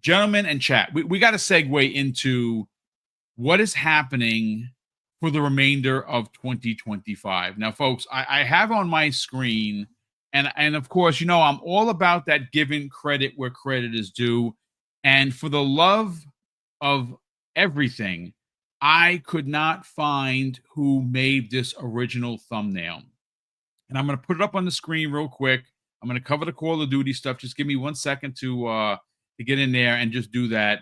gentlemen and chat, we got to segue into what is happening for the remainder of 2025. Now, folks, I have on my screen, and of course, I'm all about that giving credit where credit is due. And for the love of everything, I could not find who made this original thumbnail. And I'm going to put it up on the screen real quick. I'm going to cover the Call of Duty stuff. Just give me 1 second to get in there and just do that.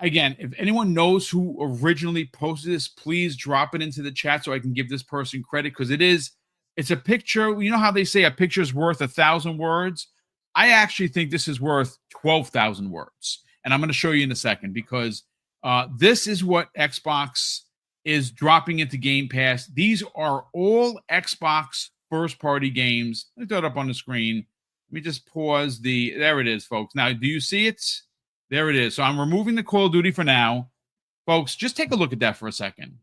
Again, if anyone knows who originally posted this, please drop it into the chat so I can give this person credit, because it's a picture. You know how they say a picture is worth 1,000 words? I actually think this is worth 12,000 words. And I'm going to show you in a second, because this is what Xbox is dropping into Game Pass. These are all Xbox first-party games. Let me throw it up on the screen. Let me just pause there it is, folks. Now, do you see it? There it is. So I'm removing the Call of Duty for now. Folks, just take a look at that for a second.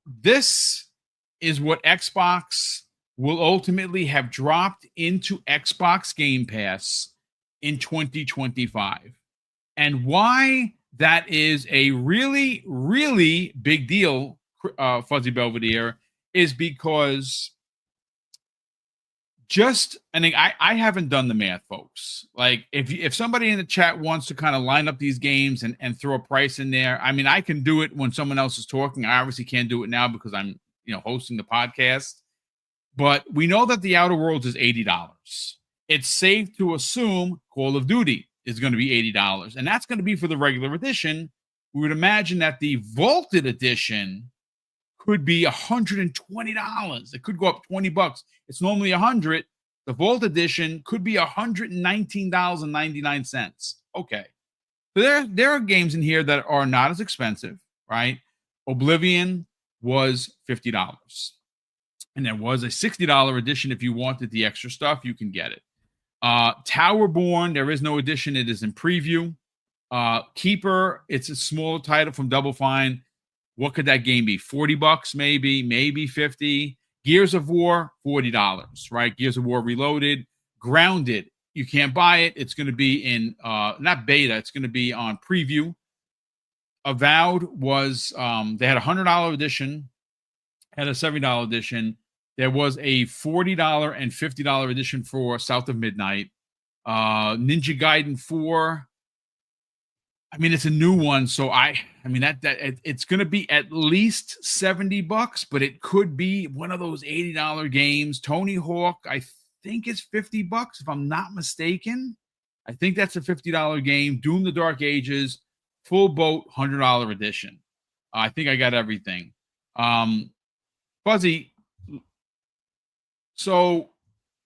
This is what Xbox will ultimately have dropped into Xbox Game Pass in 2025. And why that is a really, really big deal, Fuzzy Belvedere, is because I haven't done the math, folks. Like, if somebody in the chat wants to kind of line up these games and throw a price in there, I mean, I can do it when someone else is talking. I obviously can't do it now because I'm, hosting the podcast. But we know that the Outer Worlds is $80. It's safe to assume Call of Duty is going to be $80, and that's going to be for the regular edition. We would imagine that the Vaulted Edition could be $120. It could go up $20. It's normally $100. The Vault Edition could be $119.99. Okay. So there are games in here that are not as expensive, right? Oblivion was $50. And there was a $60 edition. If you wanted the extra stuff, you can get it. Towerborn, there is no edition. It is in preview. Keeper, it's a small title from Double Fine. What could that game be? $40 maybe 50. Gears of War, $40, right? Gears of War Reloaded. Grounded, you can't buy it. It's going to be in, not beta, it's going to be on preview. Avowed was, they had a $100 edition, had a $70 edition. There was a $40 and $50 edition for South of Midnight. Ninja Gaiden 4, I mean, it's a new one, so it's going to be at least $70, but it could be one of those $80 games. Tony Hawk, I think it's $50 if I'm not mistaken. I think that's a $50 game. Doom: The Dark Ages, full boat, $100 edition. I think I got everything. Fuzzy. So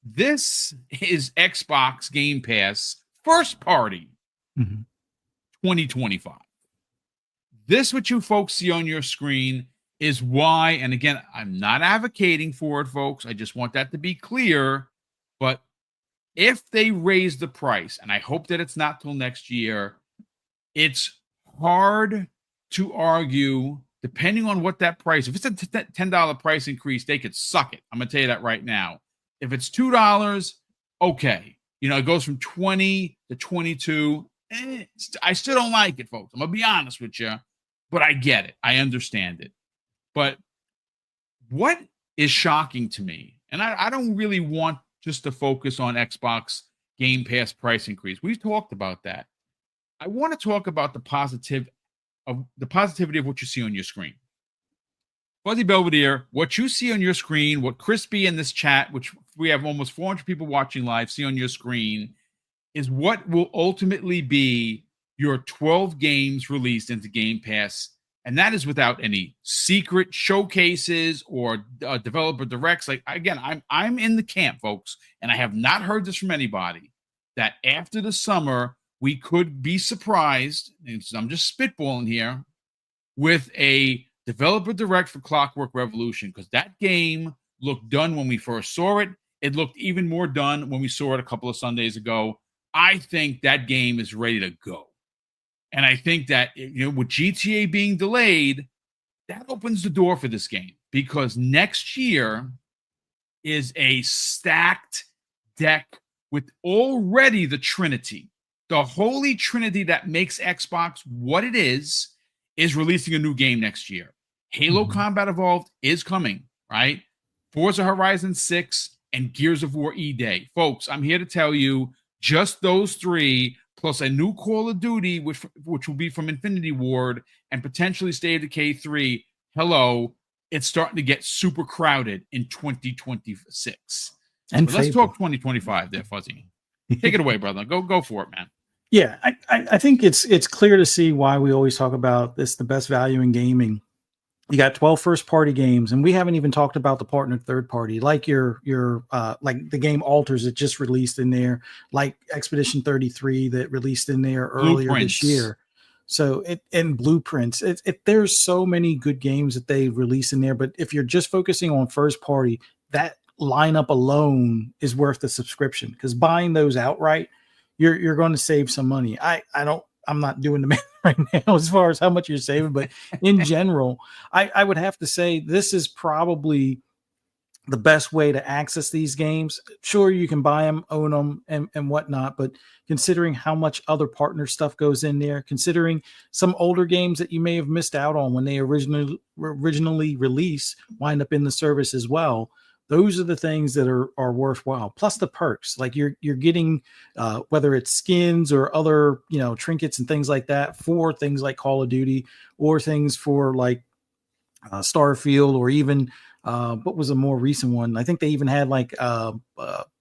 this is Xbox Game Pass first party. 2025. This, what you folks see on your screen, is why, and again, I'm not advocating for it, folks. I just want that to be clear. But if they raise the price, and I hope that it's not till next year, it's hard to argue, depending on what that price, if it's a $10 price increase, they could suck it. I'm going to tell you that right now. If it's $2, okay. It goes from 20 to 22. I still don't like it, folks. I'm going to be honest with you, but I get it. I understand it. But what is shocking to me, and I don't really want just to focus on Xbox Game Pass price increase. We've talked about that. I want to talk about the positivity of what you see on your screen. Fuzzy Belvedere, what you see on your screen, what Crispy in this chat, which we have almost 400 people watching live, see on your screen, is what will ultimately be your 12 games released into Game Pass. And that is without any secret showcases or developer directs. Like, again, I'm in the camp, folks, and I have not heard this from anybody, that after the summer, we could be surprised, and I'm just spitballing here, with a developer direct for Clockwork Revolution, because that game looked done when we first saw it. It looked even more done when we saw it a couple of Sundays ago. I think that game is ready to go. And I think that, with GTA being delayed, that opens the door for this game, because next year is a stacked deck with already the Trinity. the holy trinity that makes Xbox what it is releasing a new game next year. Halo Combat Evolved is coming, right? Forza Horizon 6 and Gears of War E-Day. Folks, I'm here to tell you, just those three, plus a new Call of Duty, which will be from Infinity Ward, and potentially State of Decay 3. Hello, it's starting to get super crowded in 2026. And let's talk 2025 there, Fuzzy. Take it away, brother. Go for it, man. Yeah, I think it's clear to see why we always talk about this, the best value in gaming. You got 12 first-party games, and we haven't even talked about the partnered third-party, like your like the game Alters that just released in there, like Expedition 33 that released in there earlier this year. So and Blueprints. There's so many good games that they release in there, but if you're just focusing on first-party, that lineup alone is worth the subscription, because buying those outright, you're going to save some money. I'm not doing the math right now as far as how much you're saving, but in general, I would have to say this is probably the best way to access these games. Sure, you can buy them, own them, and whatnot, but considering how much other partner stuff goes in there, considering some older games that you may have missed out on when they originally released wind up in the service as well, those are the things that are worthwhile. Plus the perks, like you're getting whether it's skins or other trinkets and things like that for things like Call of Duty, or things for like Starfield, or even what was a more recent one? I think they even had like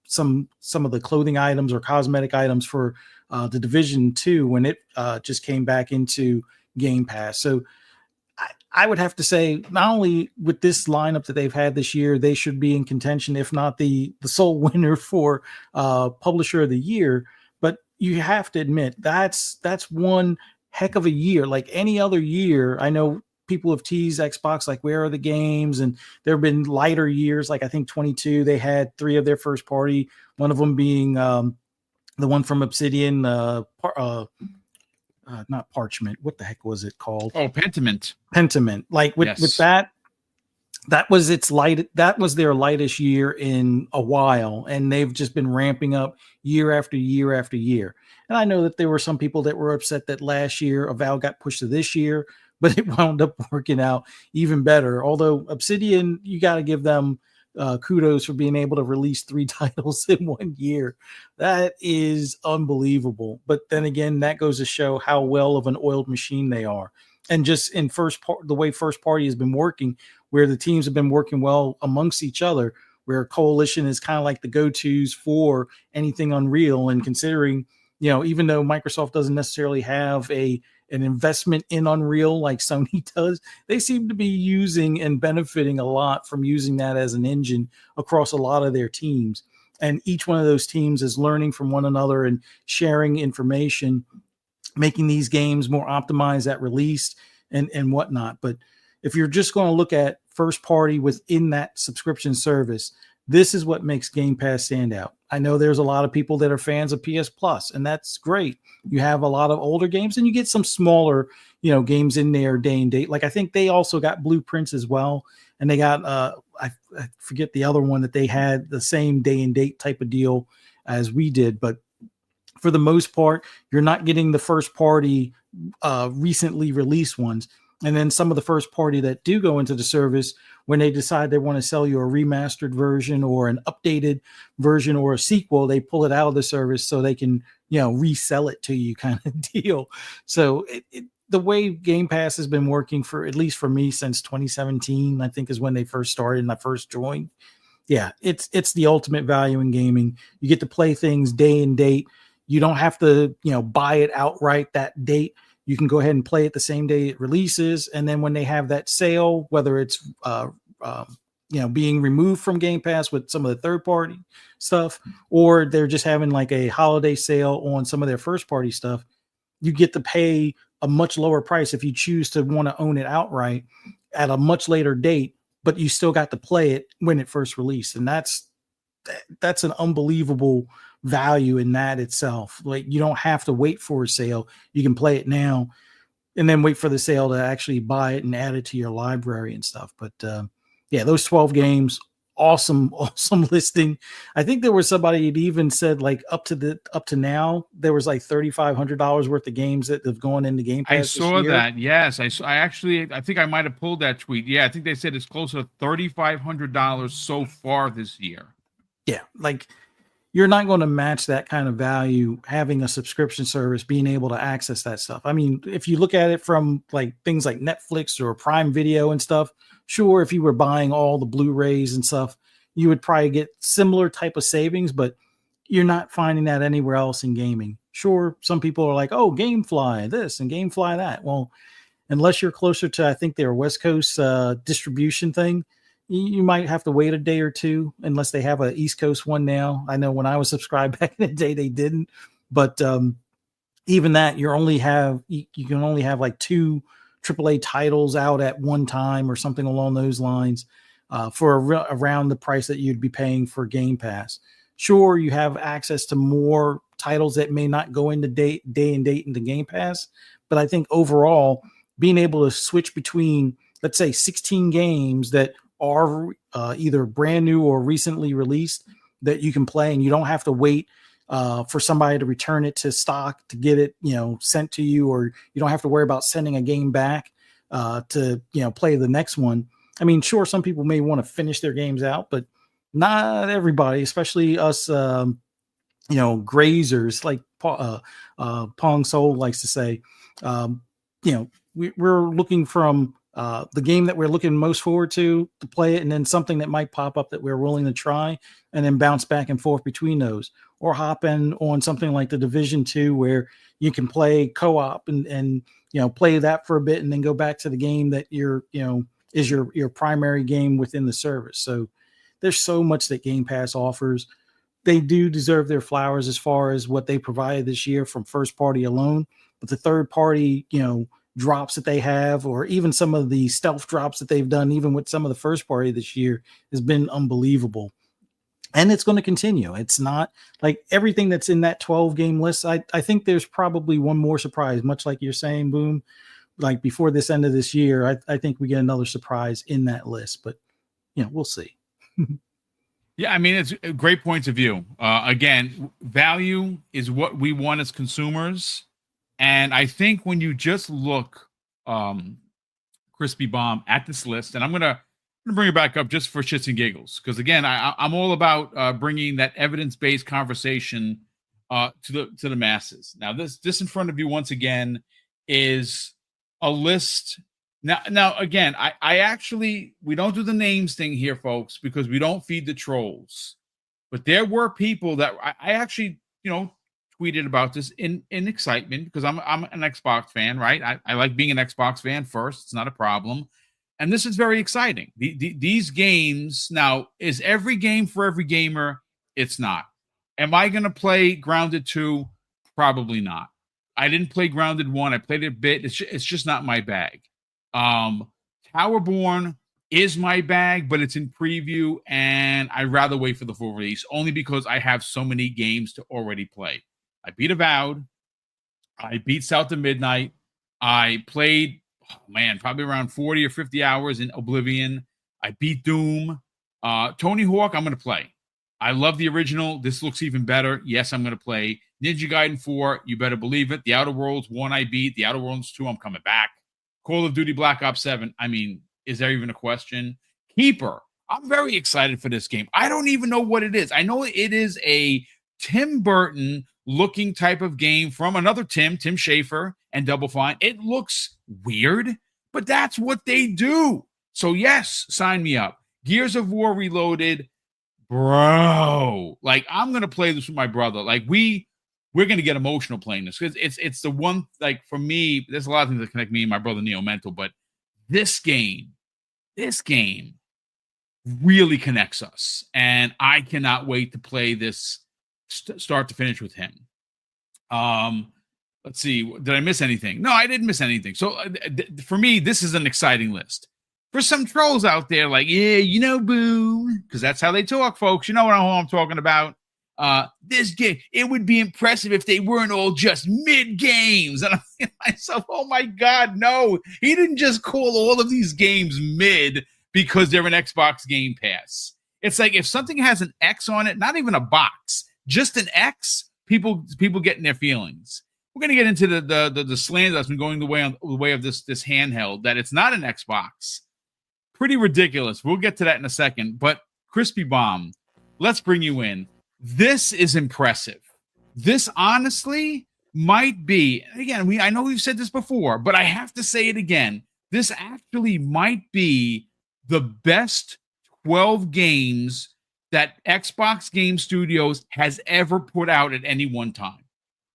some of the clothing items or cosmetic items for the Division 2 when it just came back into Game Pass. So I would have to say, not only with this lineup that they've had this year, they should be in contention, if not the sole winner for Publisher of the Year. But you have to admit that's one heck of a year. Like any other year, I know people have teased Xbox, like, where are the games? And there have been lighter years, like I think 22, they had 3 of their first party, one of them being the one from Obsidian, not Parchment. What the heck was it called? Oh, Pentiment. Like with that was their lightest year in a while, and they've just been ramping up year after year after year. And I know that there were some people that were upset that last year Avowed got pushed to this year, but it wound up working out even better. Although Obsidian, you got to give them kudos for being able to release 3 titles in 1 year. That is unbelievable. But then again, that goes to show how well of an oiled machine they are. And just in the way first party has been working, where the teams have been working well amongst each other, where Coalition is kind of like the go-tos for anything Unreal. And considering, even though Microsoft doesn't necessarily have an investment in Unreal like Sony does, they seem to be using and benefiting a lot from using that as an engine across a lot of their teams. And each one of those teams is learning from one another and sharing information, making these games more optimized at release and whatnot. But if you're just going to look at first party within that subscription service, this is what makes Game Pass stand out. I know there's a lot of people that are fans of PS Plus, and that's great. You have a lot of older games, and you get some smaller, games in there day and date. Like I think they also got Blueprints as well, and they got I forget the other one that they had, the same day and date type of deal as we did. But for the most part, you're not getting the first party recently released ones. And then some of the first party that do go into the service, when they decide they want to sell you a remastered version or an updated version or a sequel, they pull it out of the service so they can, resell it to you, kind of deal. So the way Game Pass has been working, for at least for me, since 2017, I think is when they first started and I first joined. Yeah, it's the ultimate value in gaming. You get to play things day and date. You don't have to, buy it outright that date. You can go ahead and play it the same day it releases. And then when they have that sale, whether it's, being removed from Game Pass with some of the third party stuff, or they're just having like a holiday sale on some of their first party stuff, you get to pay a much lower price if you choose to want to own it outright at a much later date, but you still got to play it when it first released. And that's an unbelievable value in that itself. Like, you don't have to wait for a sale. You can play it now and then wait for the sale to actually buy it and add it to your library and stuff. But those 12 games, awesome listing. I think there was somebody that even said like up to now there was like $3,500 worth of games that have gone into Game Pass. I saw that. Yes, I think I might have pulled that tweet. Yeah, I think they said it's closer to $3,500 so far this year. Yeah, like you're not going to match that kind of value having a subscription service, being able to access that stuff. I mean, if you look at it from like things like Netflix or Prime Video and stuff, sure, if you were buying all the Blu-rays and stuff, you would probably get similar type of savings, but you're not finding that anywhere else in gaming. Sure, some people are like, oh, GameFly this and GameFly that. Well, unless you're closer to, I think, their West Coast distribution thing, you might have to wait a day or two unless they have an East Coast one now. I know when I was subscribed back in the day, they didn't. But even that, you can only have like 2 AAA titles out at one time or something along those lines for around the price that you'd be paying for Game Pass. Sure, you have access to more titles that may not go into day and date into Game Pass. But I think overall, being able to switch between, let's say, 16 games that are either brand new or recently released that you can play, and you don't have to wait for somebody to return it to stock to get it, sent to you, or you don't have to worry about sending a game back to, play the next one. I mean, sure, some people may want to finish their games out, but not everybody, especially us, grazers, like Pong Soul likes to say. We're looking from the game that we're looking most forward to play it, and then something that might pop up that we're willing to try, and then bounce back and forth between those, or hop in on something like the Division 2 where you can play co-op and play that for a bit and then go back to the game that is your primary game within the service. So there's so much that Game Pass offers. They do deserve their flowers as far as what they provided this year from first party alone, but the third party, drops that they have, or even some of the stealth drops that they've done, even with some of the first party this year, has been unbelievable. And it's going to continue. It's not like everything that's in that 12 game list. I think there's probably one more surprise, much like you're saying, Boom, like before this end of this year, I think we get another surprise in that list, but we'll see. Yeah, I mean, it's great points of view. Again, value is what we want as consumers. And I think when you just look, Crispy Bomb, at this list, and I'm gonna bring it back up just for shits and giggles, because again, I'm all about bringing that evidence-based conversation to the masses. Now, this in front of you once again is a list. Now again, I actually, we don't do the names thing here, folks, because we don't feed the trolls. But there were people that I actually, tweeted about this in excitement, because I'm an Xbox fan, right? I like being an Xbox fan first. It's not a problem. And this is very exciting. These games, now, is every game for every gamer? It's not. Am I going to play Grounded 2? Probably not. I didn't play Grounded 1. I played it a bit. It's just not my bag. Towerborn is my bag, but it's in preview, and I'd rather wait for the full release, only because I have so many games to already play. I beat Avowed. I beat South of Midnight. I played, probably around 40 or 50 hours in Oblivion. I beat Doom. Tony Hawk, I'm going to play. I love the original. This looks even better. Yes, I'm going to play. Ninja Gaiden 4, you better believe it. The Outer Worlds 1 I beat. The Outer Worlds 2, I'm coming back. Call of Duty Black Ops 7, I mean, is there even a question? Keeper, I'm very excited for this game. I don't even know what it is. I know it is a Tim Burton looking type of game from another Tim Schafer and Double Fine. It looks weird, but that's what they do. So yes, sign me up. Gears of War Reloaded, bro. Like, I'm going to play this with my brother. Like, we're going to get emotional playing this, because it's the one, like, for me, there's a lot of things that connect me and my brother Neo Mental, but this game really connects us, and I cannot wait to play this start to finish with him. Let's see, did I miss anything? No, I didn't miss anything. So for me, this is an exciting list. For some trolls out there, like, yeah, Boom, because that's how they talk, folks. You know what I'm talking about. This game, it would be impressive if they weren't all just mid games. And I'm thinking to myself, oh my God, no, he didn't just call all of these games mid because they're an Xbox Game Pass. It's like if something has an X on it, not even a box, just an X, people get in their feelings. We're gonna get into the slander that's been going the way of this handheld, that it's not an Xbox. Pretty ridiculous. We'll get to that in a second. But Crispy Bomb, let's bring you in. This is impressive. This honestly might be, again, I know we've said this before, but I have to say it again. This actually might be the best 12 games that Xbox Game Studios has ever put out at any one time.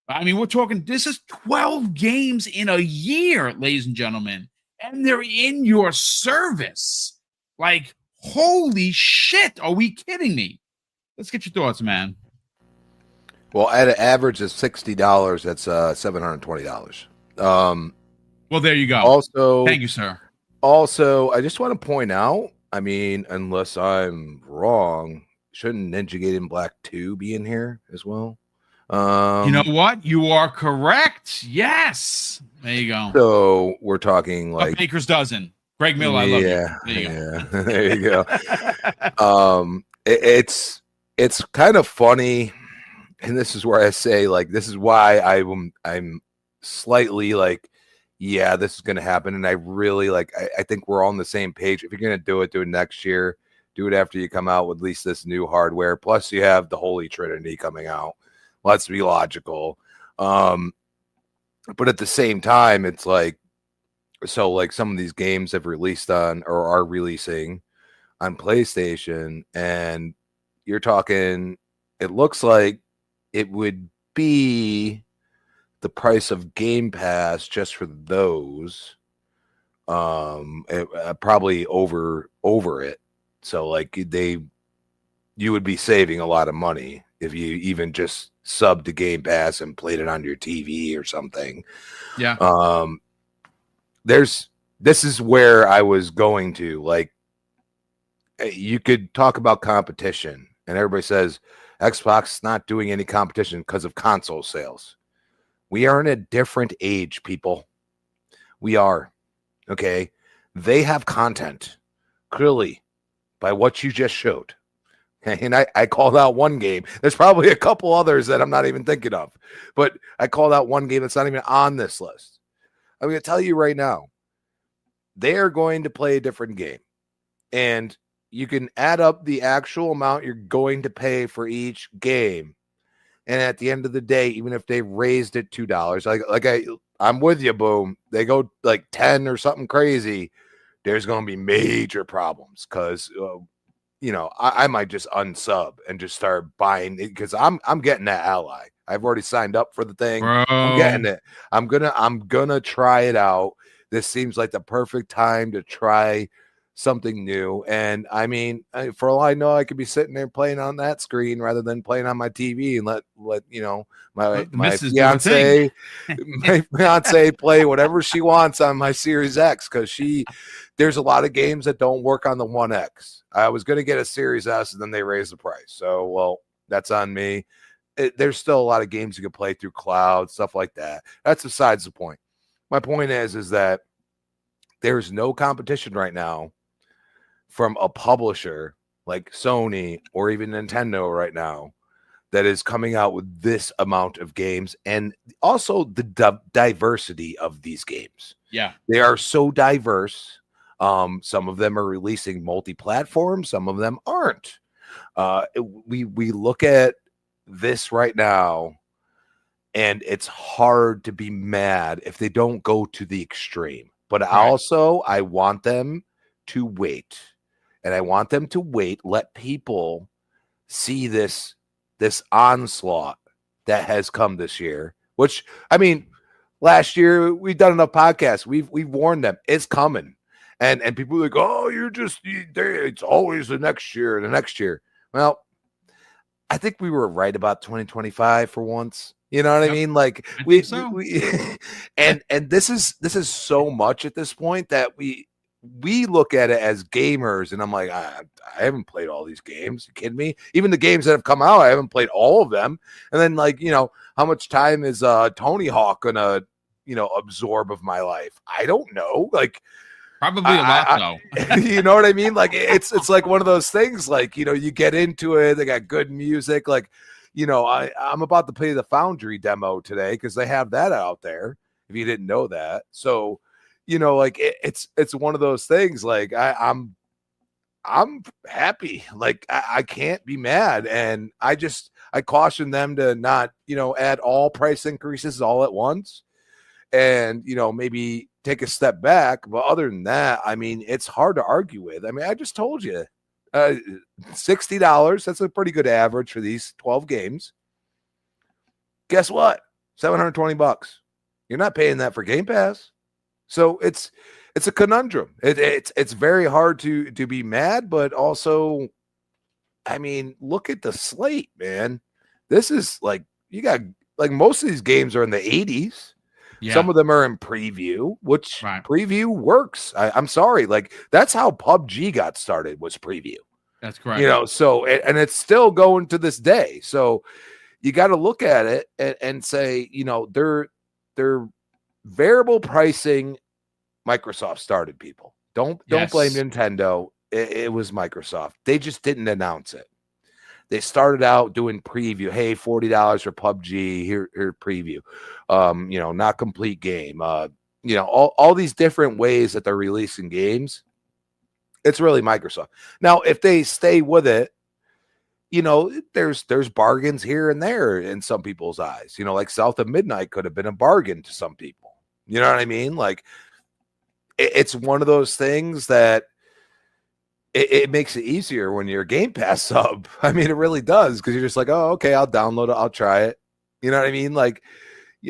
I mean, we're talking, this is 12 games in a year, ladies and gentlemen, and they're in your service. Like, holy shit, are we kidding me? Let's get your thoughts, man. Well, at an average of $60, that's $720. Well, there you go. Also, thank you, sir. Also, I just want to point out, I mean, unless I'm wrong, shouldn't Ninja Gaiden Black 2 be in here as well? You know what? You are correct. Yes. There you go. So we're talking like a baker's dozen. Greg Miller, I love you. There you go. There you go. It's kind of funny, and this is where I say, like, this is why I'm slightly like, yeah, this is gonna happen. And I really like, I think we're all on the same page. If you're gonna do it next year. Do it after you come out with at least this new hardware. Plus you have the Holy Trinity coming out. Let's be logical. But at the same time, it's like, so like some of these games have released on or are releasing on PlayStation, and you're talking, it looks like it would be the price of Game Pass just for those. Probably over it. So like you would be saving a lot of money if you even just subbed to Game Pass and played it on your TV or something. Yeah. This is where I was going to, like, you could talk about competition, and everybody says Xbox is not doing any competition because of console sales. We are in a different age, people. We are. Okay. They have content, clearly, by what you just showed. And I called out one game. There's probably a couple others that I'm not even thinking of, but I called out one game that's not even on this list. I'm going to tell you right now, they are going to play a different game, and you can add up the actual amount you're going to pay for each game. And at the end of the day, even if they raised it $2, I'm with you, Boom. They go like 10 or something crazy, there's going to be major problems because, I might just unsub and just start buying it because I'm getting that Ally. I've already signed up for the thing. Bro. I'm getting it. I'm gonna try it out. This seems like the perfect time to try something new. And I mean, for all I know, I could be sitting there playing on that screen rather than playing on my TV and let my fiance play whatever she wants on my Series X, because there's a lot of games that don't work on the One X. I was going to get a Series S and then they raised the price. So, well, that's on me. There's still a lot of games you can play through cloud, stuff like that. That's besides the point. My point is that there's no competition right now from a publisher like Sony or even Nintendo right now that is coming out with this amount of games, and also the diversity of these games. Yeah. They are so diverse. Some of them are releasing multi-platform, some of them aren't. We look at this right now, and it's hard to be mad if they don't go to the extreme. But also, I want them to wait. And I want them to wait, let people see this onslaught that has come this year. Which, I mean, last year we've done enough podcasts. We've warned them it's coming. And people are like, oh, it's always the next year. Well, I think we were right about 2025 for once. You know what I mean? Like we and this is so much at this point that we look at it as gamers, and I'm like, I haven't played all these games. You kidding me? Even the games that have come out, I haven't played all of them. And then, like, how much time is Tony Hawk gonna, absorb of my life? I don't know. Like, Probably a lot, though. You know what I mean? Like it's like one of those things. Like, you know, you get into it. They got good music. Like, you know, I'm about to play the Foundry demo today because they have that out there. If you didn't know that, so you know, like it's one of those things. Like I'm happy. Like I can't be mad, and I caution them to not, you know, add all price increases all at once, and you know, maybe take a step back. But other than that, I mean, it's hard to argue with. I mean, I just told you, $60. That's a pretty good average for these 12 games. Guess what? $720. You're not paying that for Game Pass. So it's a conundrum. It's very hard to be mad, but also, I mean, look at the slate, man. This is like, you got, like, most of these games are in the 80s. Yeah. Some of them are in preview, which preview works. I'm sorry. Like, that's how PUBG got started, was preview. That's correct. You know, so, and it's still going to this day. So you got to look at it and say, you know, they're variable pricing. Microsoft started, people. Don't blame Nintendo. It was Microsoft. They just didn't announce it. They started out doing preview. Hey, $40 for PUBG. Here preview. You know, not complete game. You know, all these different ways that they're releasing games. It's really Microsoft. Now, if they stay with it, you know, there's bargains here and there in some people's eyes. You know, like South of Midnight could have been a bargain to some people. You know what I mean? Like, it's one of those things that it makes it easier when you're a Game Pass sub. I mean, it really does, because you're just like, oh, okay, I'll download it, I'll try it. You know what I mean? Like,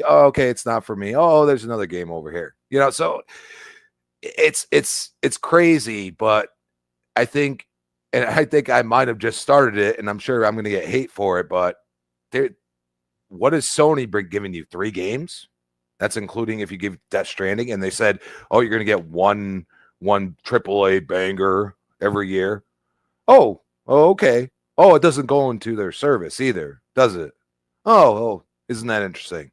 oh, okay, it's not for me. Oh, there's another game over here. You know, so it's crazy, but I think I might have just started it, and I'm sure I'm going to get hate for it. But what is Sony giving you? 3 games? That's including if you give Death Stranding, and they said, oh, you're going to get one AAA banger every year. Oh, okay. Oh, it doesn't go into their service either, does it? Oh, isn't that interesting?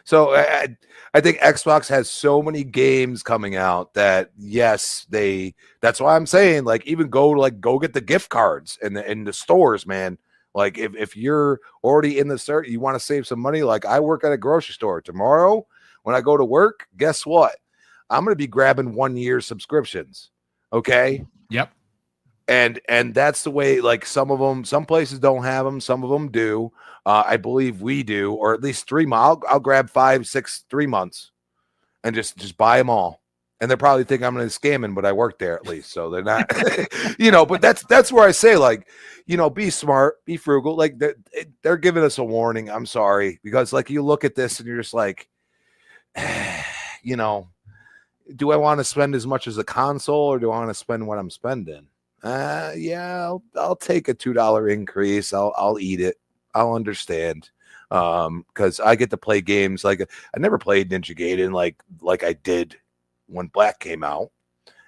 So I think Xbox has so many games coming out that, yes, that's why I'm saying, like, even go get the gift cards in the stores, man. Like, if you're already in the store, you want to save some money. Like, I work at a grocery store. Tomorrow, when I go to work, guess what? I'm going to be grabbing 1 year subscriptions. Okay. Yep. And that's the way, like, some places don't have them. Some of them do. I believe we do, or at least 3 months. I'll grab 5, 6, 3 months and just buy them all. And they probably think I'm going to scam them, but I work there at least. So they're not, you know, but that's where I say, like, you know, be smart, be frugal. Like, they're giving us a warning. I'm sorry. Because, like, you look at this and you're just like, you know, do I want to spend as much as a console, or do I want to spend what I'm spending? Yeah, I'll take a $2 increase. I'll eat it. I'll understand. Because I get to play games. Like, I never played Ninja Gaiden like I did when Black came out,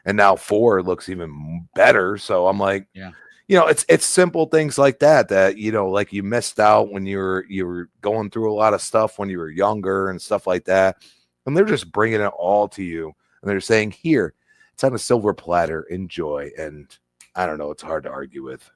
and now 4 looks even better. So I'm like, yeah, you know, it's simple things like that, you know, like, you missed out when you were going through a lot of stuff when you were younger and stuff like that, and they're just bringing it all to you, and they're saying, here, it's on a silver platter, enjoy. And I don't know, it's hard to argue with.